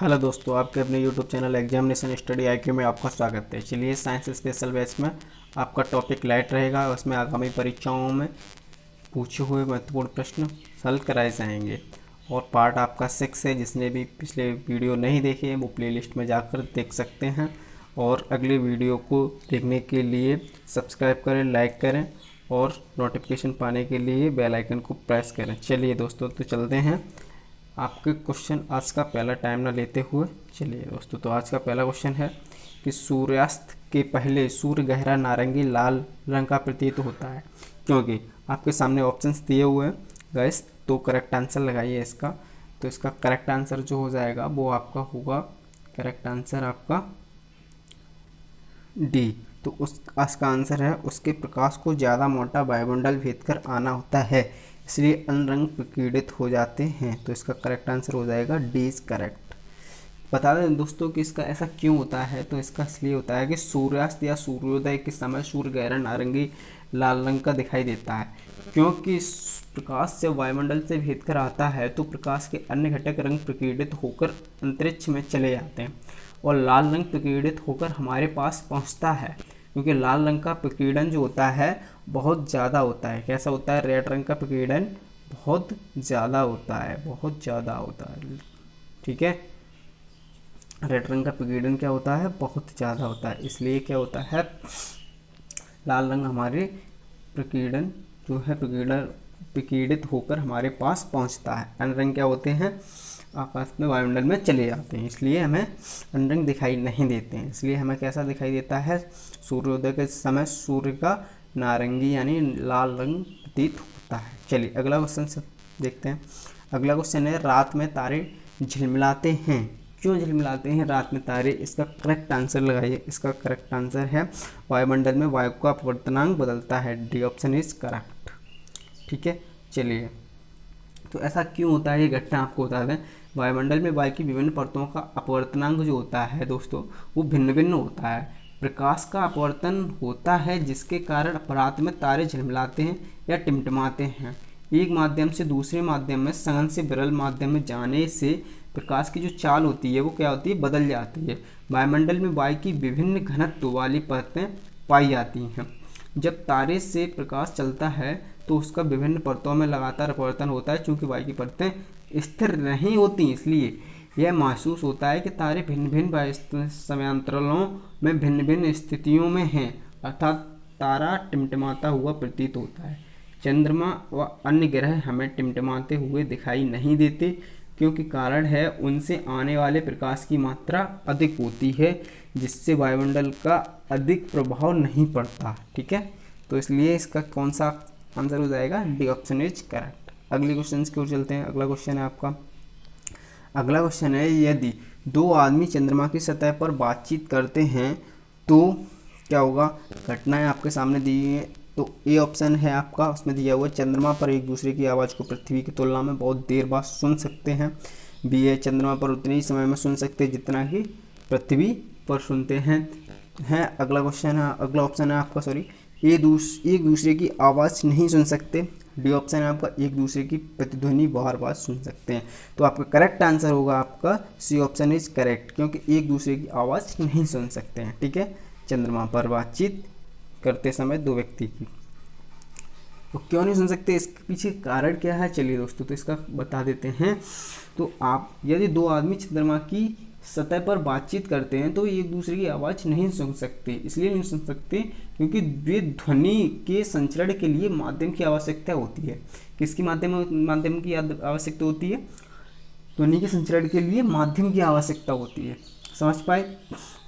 Hello दोस्तों, आपके अपने YouTube channel examination study IQ में आपका स्वागत है। चलिए, साइंस स्पेशल बैच में आपका टॉपिक लाइट रहेगा। उसमें आगामी परीक्षाओं में पूछे हुए महत्वपूर्ण प्रश्न सॉल्व कराए जाएंगे। और पार्ट आपका 6 है। जिसने भी पिछले वीडियो नहीं देखे वो प्लेलिस्ट में जाकर देख सकते हैं। और अगले वीडियो को देखने के लिए सब्सक्राइब करें, लाइक करें और नोटिफिकेशन पाने के लिए बेल आइकन को प्रेस करें। चलिए दोस्तों, तो चलते हैं आपके क्वेश्चन आज का पहला टाइम ना लेते हुए। चलिए दोस्तों, तो आज का पहला क्वेश्चन है कि सूर्यास्त के पहले सूर्य गहरा नारंगी लाल रंग का प्रतीत होता है क्योंकि आपके सामने ऑप्शंस दिए हुए हैं गाइस। तो करेक्ट आंसर लगाइए इसका। तो इसका करेक्ट आंसर जो हो जाएगा वो आपका होगा, करेक्ट आंसर आपका डी। तो उस आज का आंसर है उसके प्रकाश को ज़्यादा मोटा वायुमंडल भेद कर आना होता है, इसलिए अन्य रंग प्रकीर्णित हो जाते हैं। तो इसका करेक्ट आंसर हो जाएगा डी इज करेक्ट। बता दें दोस्तों कि इसका ऐसा क्यों होता है। तो इसका इसलिए होता है कि सूर्यास्त या सूर्योदय के समय सूर्य गहरा नारंगी लाल रंग का दिखाई देता है, क्योंकि प्रकाश जब वायुमंडल से भेद कर आता है तो प्रकाश के अन्य घटक रंग प्रकीर्णित होकर अंतरिक्ष में चले जाते हैं और लाल रंग प्रकीर्णित होकर हमारे पास पहुंचता है। क्योंकि लाल रंग का प्रकीर्णन जो होता है बहुत ज़्यादा होता है। कैसा होता है? रेड रंग का प्रकीर्णन बहुत ज़्यादा होता है, बहुत ज़्यादा होता है। ठीक है, रेड रंग का प्रकीर्णन क्या होता है? बहुत ज़्यादा होता है। इसलिए क्या होता है, लाल रंग हमारे प्रकीर्णन जो है प्रकीर्णित होकर हमारे पास पहुंचता है। अन्य रंग क्या होते हैं? आकाश में वायुमंडल में चले जाते हैं, इसलिए हमें अन्य रंग दिखाई नहीं देते हैं। इसलिए हमें कैसा दिखाई देता है? सूर्योदय के समय सूर्य का नारंगी यानी लाल रंग प्रतीत होता है। चलिए अगला क्वेश्चन से देखते हैं। अगला क्वेश्चन है, रात में तारे झिलमिलाते हैं, क्यों झिलमिलाते हैं रात में तारे? इसका करेक्ट आंसर लगाइए। इसका करेक्ट आंसर है वायुमंडल में वायु का अपवर्तनांक बदलता है। D option is correct. ठीक है, चलिए तो ऐसा क्यों होता है ये घटना आपको बता दें। वायुमंडल में वायु की विभिन्न परतों का अपवर्तनांक जो होता है दोस्तों वो भिन्न भिन्न होता है। प्रकाश का अपवर्तन होता है जिसके कारण रात में तारे झिलमिलाते हैं या टिमटिमाते हैं। एक माध्यम से दूसरे माध्यम में सघन से विरल माध्यम में जाने से प्रकाश की जो चाल होती है वो क्या होती है? बदल जाती है। वायुमंडल में वायु की विभिन्न घनत्व वाली परतें पाई जाती हैं। जब तारे से प्रकाश चलता है तो उसका विभिन्न परतों में लगातार अपवर्तन होता है। चूंकि वायु की परतें स्थिर नहीं होती इसलिए यह महसूस होता है कि तारे भिन्न भिन्न समयांतरालों में भिन्न भिन्न स्थितियों में हैं, अर्थात तारा टिमटिमाता हुआ प्रतीत होता है। चंद्रमा व अन्य ग्रह हमें टिमटिमाते हुए दिखाई नहीं देते क्योंकि कारण है उनसे आने वाले प्रकाश की मात्रा अधिक होती है, जिससे वायुमंडल का अधिक प्रभाव नहीं पड़ता। ठीक है, तो इसलिए इसका कौन सा आंसर हो जाएगा? D option is correct. अगले क्वेश्चन की ओर चलते हैं। अगला क्वेश्चन है आपका, अगला क्वेश्चन है, यदि दो आदमी चंद्रमा की सतह पर बातचीत करते हैं तो क्या होगा? घटनाएं आपके सामने दी है। तो ए ऑप्शन है आपका, उसमें दिया हुआ चंद्रमा पर एक दूसरे की आवाज़ को पृथ्वी की तुलना में बहुत देर बाद सुन सकते हैं। बी है, चंद्रमा पर उतने ही समय में सुन सकते हैं जितना कि पृथ्वी पर सुनते हैं। अगला क्वेश्चन है, अगला ऑप्शन है आपका एक दूसरे की आवाज़ नहीं सुन सकते। डी ऑप्शन है आपका, एक दूसरे की प्रतिध्वनि बार बार सुन सकते हैं। तो आपका करेक्ट आंसर होगा आपका सी ऑप्शन इज करेक्ट, क्योंकि एक दूसरे की आवाज़ नहीं सुन सकते हैं। ठीक है, चंद्रमा पर बातचीत करते समय दो व्यक्ति की तो क्यों नहीं सुन सकते? इसके पीछे कारण क्या है? चलिए दोस्तों, तो इसका बता देते हैं। तो आप यदि दो आदमी चंद्रमा की सतह पर बातचीत करते हैं तो एक दूसरे की आवाज़ नहीं सुन सकते। इसलिए नहीं सुन सकते क्योंकि वे ध्वनि के संचरण के लिए माध्यम की आवश्यकता होती है। किसकी माध्यम की आवश्यकता होती है? ध्वनि के संचरण के लिए माध्यम की आवश्यकता होती है। समझ पाए?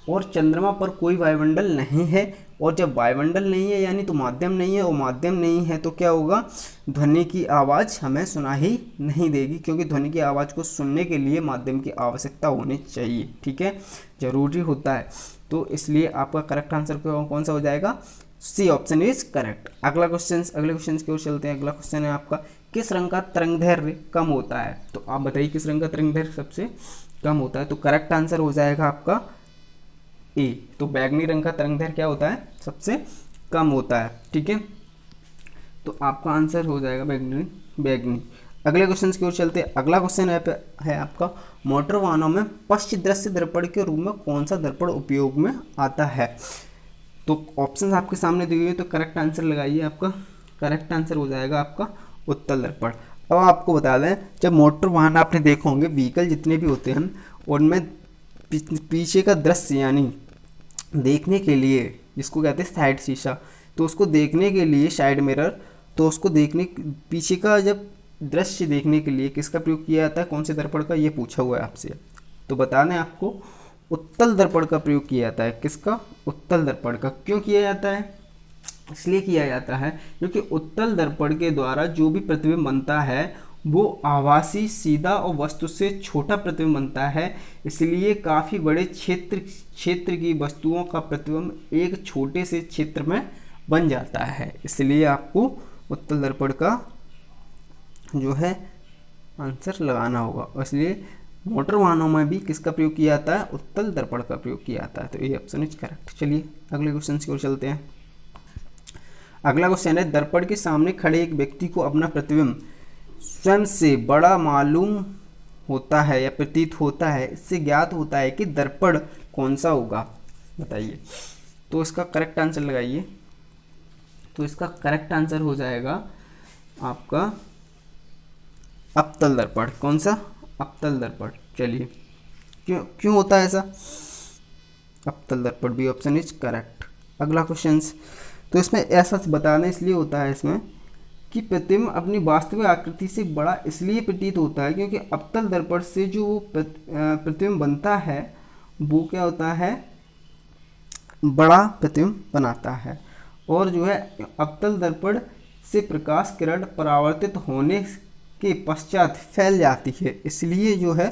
और चंद्रमा पर कोई वायुमंडल नहीं है, और जब वायुमंडल नहीं है यानी तो माध्यम नहीं है, और माध्यम नहीं है तो क्या होगा? ध्वनि की आवाज़ हमें सुना ही नहीं देगी, क्योंकि ध्वनि की आवाज़ को सुनने के लिए माध्यम की आवश्यकता होनी चाहिए। ठीक है, जरूरी होता है। तो इसलिए आपका करेक्ट आंसर कौन सा हो जाएगा? C option is correct. अगले क्वेश्चन की ओर चलते हैं। अगला क्वेश्चन है आपका, किस रंग का तरंगदैर्घ्य कम होता है? तो आप बताइए किस रंग का तरंगदैर्घ्य सबसे कम होता है? तो करेक्ट आंसर हो जाएगा आपका ए। तो बैगनी रंग का तरंगदैर्घ्य क्या होता है? सबसे कम होता है। ठीक है, तो आपका आंसर हो जाएगा बैगनी। अगले क्वेश्चन की ओर चलते हैं। अगला क्वेश्चन है आपका, मोटर वाहनों में पश्च दृश्य दर्पण के रूप में कौन सा दर्पण उपयोग में आता है? तो ऑप्शन आपके सामने दिए हुए, तो करेक्ट आंसर लगाइए। आपका करेक्ट आंसर हो जाएगा आपका उत्तल दर्पण। अब आपको बता दें, जब मोटर वाहन आपने देखे होंगे, व्हीकल जितने भी होते हैं उनमें पीछे का दृश्य यानी देखने के लिए, जिसको कहते हैं साइड शीशा, तो उसको देखने के लिए साइड मिरर, तो उसको देखने पीछे का जब दृश्य देखने के लिए किसका प्रयोग किया जाता है, कौन से दर्पण का, ये पूछा हुआ है आपसे। तो बता दें आपको उत्तल दर्पण का प्रयोग किया जाता है। किसका? उत्तल दर्पण का। क्यों किया जाता है? इसलिए किया जाता है क्योंकि उत्तल दर्पण के द्वारा जो भी प्रतिबिंब बनता है वो आभासी, सीधा और वस्तु से छोटा प्रतिबिंब बनता है। इसलिए काफ़ी बड़े क्षेत्र की वस्तुओं का प्रतिबिंब एक छोटे से क्षेत्र में बन जाता है। इसलिए आपको उत्तल दर्पण का जो है आंसर लगाना होगा। इसलिए मोटर वाहनों में भी किसका प्रयोग किया जाता है? उत्तल दर्पण का प्रयोग किया जाता है। तो ये ऑप्शन इज करेक्ट। चलिए अगले क्वेश्चन की ओर चलते हैं। अगला क्वेश्चन है, दर्पण के सामने खड़े एक व्यक्ति को अपना प्रतिबिंब स्वयं से बड़ा मालूम होता है या प्रतीत होता है, इससे ज्ञात होता है कि दर्पण कौन सा होगा, बताइए। तो इसका करेक्ट आंसर लगाइए। तो इसका करेक्ट आंसर हो जाएगा आपका अवतल दर्पण। कौन सा? अवतल दर्पण। चलिए, क्यों होता है ऐसा? अवतल दर्पण भी ऑप्शन इज करेक्ट। अगला क्वेश्चन, तो इसमें ऐसा बताना इसलिए होता है इसमें कि प्रतिबिंब अपनी वास्तविक आकृति से बड़ा इसलिए प्रतीत होता है क्योंकि अवतल दर्पण से जो वो प्रतिबिंब बनता है वो क्या होता है? बड़ा प्रतिबिंब बनाता है। और जो है अवतल दर्पण से प्रकाश किरण परावर्तित होने के पश्चात फैल जाती है, इसलिए जो है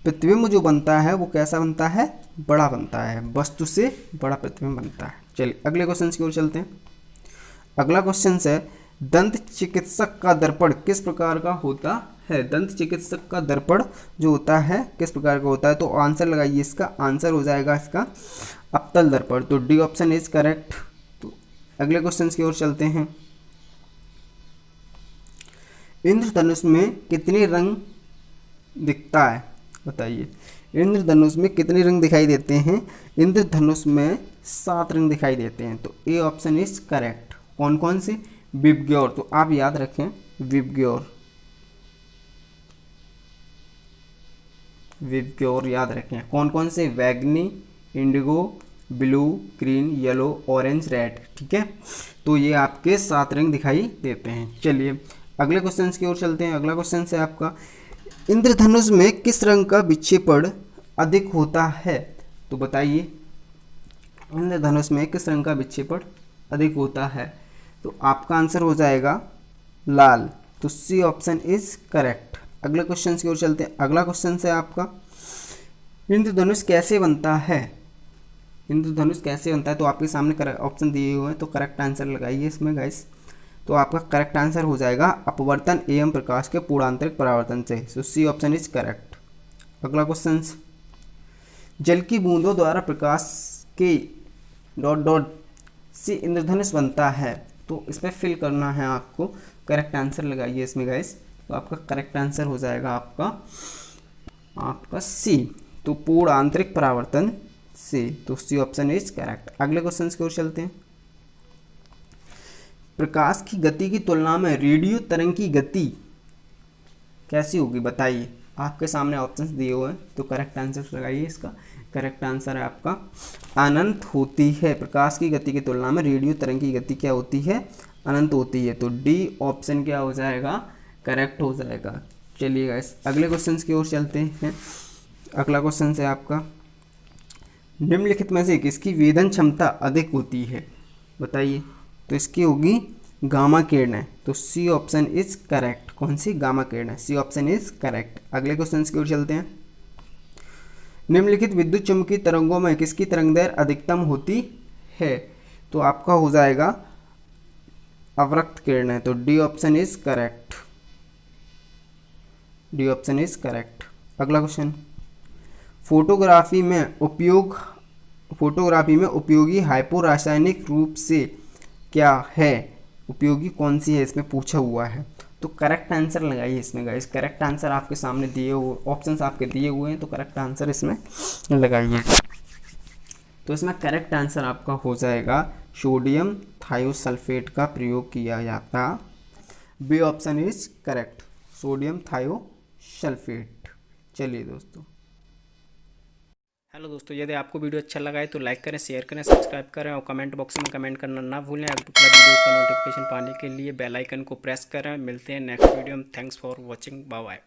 प्रतिबिंब जो बनता है वो कैसा बनता है? बड़ा बनता है, वस्तु से बड़ा प्रतिबिंब बनता है। चलिए अगले क्वेश्चन की ओर चलते हैं। अगला क्वेश्चन है, दंत चिकित्सक का दर्पण किस प्रकार का होता है? दंत चिकित्सक का दर्पण जो होता है किस प्रकार का होता है? तो आंसर लगाइए। इसका आंसर हो जाएगा इसका अवतल दर्पण। तो डी ऑप्शन इज करेक्ट। तो अगले क्वेश्चन की ओर चलते हैं। इंद्रधनुष में कितने रंग दिखता है, बताइए। इंद्रधनुष में कितने रंग दिखाई देते हैं? इंद्रधनुष में 7 रंग दिखाई देते हैं। तो ए ऑप्शन इज करेक्ट। कौन कौन से? विबग्योर, तो आप याद रखें विबग्योर, विबग्योर याद रखें। कौन कौन से? बैगनी, Indigo, blue, green, yellow, orange, red. ठीक है, तो ये आपके 7 रंग दिखाई देते हैं। चलिए अगले क्वेश्चन की ओर चलते हैं। अगला क्वेश्चन है आपका, इंद्रधनुष में किस रंग का विक्षेपण अधिक होता है? तो बताइए, इंद्रधनुष में किस रंग का विक्षेपण अधिक होता है? तो आपका आंसर हो जाएगा लाल। तो सी ऑप्शन इज करेक्ट। अगले क्वेश्चन की ओर चलते हैं। अगला क्वेश्चन है आपका, इंद्रधनुष कैसे बनता है? इंद्रधनुष कैसे बनता है? तो आपके सामने ऑप्शन दिए हुए हैं, तो करेक्ट आंसर लगाइए इसमें गाइस। तो आपका करेक्ट आंसर हो जाएगा अपवर्तन एवं प्रकाश के पूर्णांतरिक परावर्तन से। सो सी ऑप्शन इज करेक्ट। अगला क्वेश्चन, जल की बूंदों द्वारा प्रकाश के डॉट डॉट से इंद्रधनुष बनता है। तो इस पर फिल करना है आपको। करेक्ट आंसर लगाइए इसमें गाइस। तो आपका करेक्ट आंसर हो जाएगा आपका सी। तो पूर्ण आंतरिक परावर्तन से। तो सी ऑप्शन इज करेक्ट। अगले क्वेश्चन की ओर चलते हैं। प्रकाश की गति की तुलना में रेडियो तरंग की गति कैसी होगी, बताइए। आपके सामने ऑप्शंस दिए हुए हैं, तो करेक्ट आंसर लगाइए इसका। करेक्ट आंसर है आपका अनंत होती है। प्रकाश की गति की तुलना में रेडियो तरंग की गति क्या होती है? अनंत होती है। तो डी ऑप्शन क्या हो जाएगा? करेक्ट हो जाएगा। चलिए गाइस अगले क्वेश्चन की ओर चलते हैं। अगला क्वेश्चन है आपका, निम्नलिखित में से किसकी वेदन क्षमता अधिक होती है, बताइए। तो इसकी होगी गामा किरणें। तो सी ऑप्शन इज करेक्ट। कौन सी? गामा किरणें। C option is correct. अगले क्वेश्चन की ओर चलते हैं। निम्नलिखित विद्युत चुम्बकीय तरंगों में किसकी तरंगदैर्घ्य अधिकतम होती है? तो आपका हो जाएगा अवरक्त किरणें। तो D option is correct. D option is correct. अगला क्वेश्चन, फोटोग्राफी में उपयोगी हाइपो रासायनिक रूप से क्या है? उपयोगी कौन सी है इसमें पूछा हुआ है। तो करेक्ट आंसर लगाइए इसमें गाइस। करेक्ट आंसर आपके सामने दिए हुए, ऑप्शंस आपके दिए हुए हैं, तो करेक्ट आंसर इसमें लगाइए। तो इसमें करेक्ट आंसर आपका हो जाएगा सोडियम थायोसल्फेट का प्रयोग किया जाता। B option is correct, sodium thiosulphate. चलिए दोस्तों, हेलो दोस्तों, यदि आपको वीडियो अच्छा लगा है तो लाइक करें, शेयर करें, सब्सक्राइब करें और कमेंट बॉक्स में कमेंट करना ना भूलें। अगला वीडियो का नोटिफिकेशन पाने के लिए बेल आइकन को प्रेस करें। मिलते हैं नेक्स्ट वीडियो में। Thanks for watching, bye bye.